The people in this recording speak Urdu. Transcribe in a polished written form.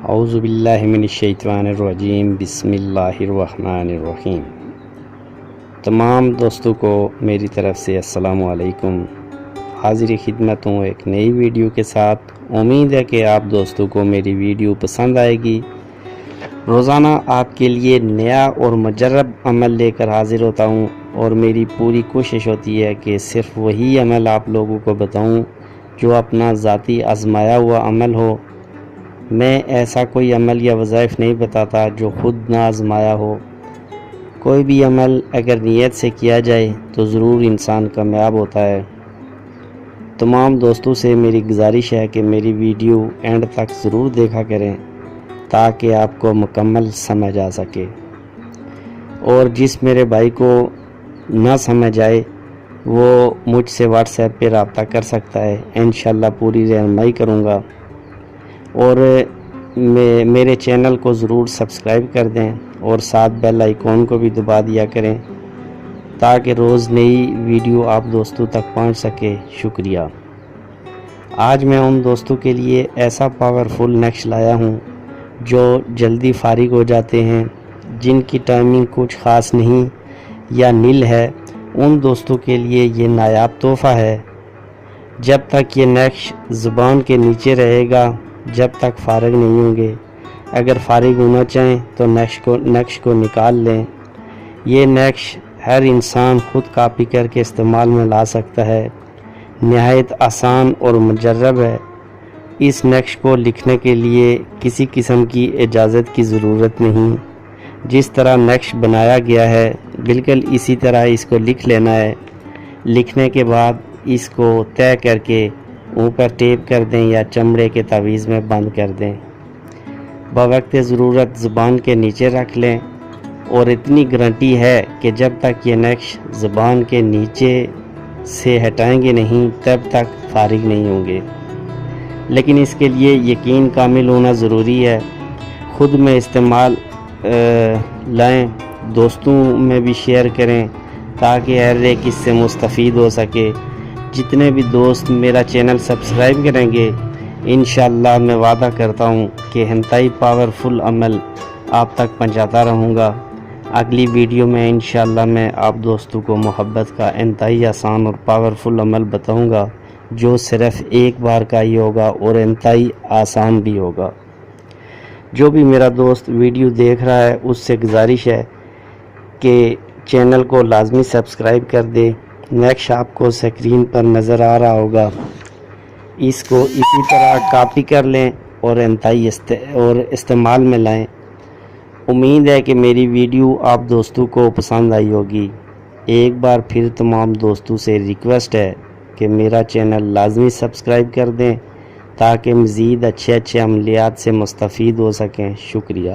اعوذ باللہ من الشیطان الرجیم، بسم اللہ الرحمن الرحیم۔ تمام دوستوں کو میری طرف سے السلام علیکم۔ حاضر خدمت ہوں ایک نئی ویڈیو کے ساتھ۔ امید ہے کہ آپ دوستوں کو میری ویڈیو پسند آئے گی۔ روزانہ آپ کے لیے نیا اور مجرب عمل لے کر حاضر ہوتا ہوں، اور میری پوری کوشش ہوتی ہے کہ صرف وہی عمل آپ لوگوں کو بتاؤں جو اپنا ذاتی آزمایا ہوا عمل ہو۔ میں ایسا کوئی عمل یا وظائف نہیں بتاتا جو خود نہ آزمایا ہو۔ کوئی بھی عمل اگر نیت سے کیا جائے تو ضرور انسان کامیاب ہوتا ہے۔ تمام دوستوں سے میری گزارش ہے کہ میری ویڈیو اینڈ تک ضرور دیکھا کریں تاکہ آپ کو مکمل سمجھ آ سکے، اور جس میرے بھائی کو نہ سمجھ آئے وہ مجھ سے واٹس ایپ پہ رابطہ کر سکتا ہے۔ انشاءاللہ پوری رہنمائی کروں گا، اور میرے چینل کو ضرور سبسکرائب کر دیں اور ساتھ بیل آئیکن کو بھی دبا دیا کریں تاکہ روز نئی ویڈیو آپ دوستوں تک پہنچ سکے۔ شکریہ۔ آج میں ان دوستوں کے لیے ایسا پاورفل نقش لایا ہوں جو جلدی فارغ ہو جاتے ہیں، جن کی ٹائمنگ کچھ خاص نہیں یا نل ہے۔ ان دوستوں کے لیے یہ نایاب تحفہ ہے۔ جب تک یہ نقش زبان کے نیچے رہے گا جب تک فارغ نہیں ہوں گے۔ اگر فارغ ہونا چاہیں تو نقش کو نکال لیں۔ یہ نقش ہر انسان خود کاپی کر کے استعمال میں لا سکتا ہے۔ نہایت آسان اور مجرب ہے۔ اس نقش کو لکھنے کے لیے کسی قسم کی اجازت کی ضرورت نہیں۔ جس طرح نقش بنایا گیا ہے بالکل اسی طرح اس کو لکھ لینا ہے۔ لکھنے کے بعد اس کو طے کر کے اوپر ٹیپ کر دیں یا چمڑے کے تعویذ میں بند کر دیں۔ بوقت ضرورت زبان کے نیچے رکھ لیں، اور اتنی گارنٹی ہے کہ جب تک یہ نقش زبان کے نیچے سے ہٹائیں گے نہیں تب تک فارغ نہیں ہوں گے۔ لیکن اس کے لیے یقین کامل ہونا ضروری ہے۔ خود میں استعمال لائیں، دوستوں میں بھی شیئر کریں تاکہ ہر ایک اس سے مستفید ہو سکے۔ جتنے بھی دوست میرا چینل سبسکرائب کریں گے انشاءاللہ میں وعدہ کرتا ہوں کہ انتہائی پاورفل عمل آپ تک پہنچاتا رہوں گا۔ اگلی ویڈیو میں انشاءاللہ میں آپ دوستوں کو محبت کا انتہائی آسان اور پاورفل عمل بتاؤں گا جو صرف ایک بار کا ہی ہوگا اور انتہائی آسان بھی ہوگا۔ جو بھی میرا دوست ویڈیو دیکھ رہا ہے اس سے گزارش ہے کہ چینل کو لازمی سبسکرائب کر دے۔ نقش آپ کو سکرین پر نظر آ رہا ہوگا، اس کو اسی طرح کاپی کر لیں اور انتہائی استعمال میں لائیں۔ امید ہے کہ میری ویڈیو آپ دوستوں کو پسند آئی ہوگی۔ ایک بار پھر تمام دوستوں سے ریکویسٹ ہے کہ میرا چینل لازمی سبسکرائب کر دیں تاکہ مزید اچھے عملیات سے مستفید ہو سکیں۔ شکریہ۔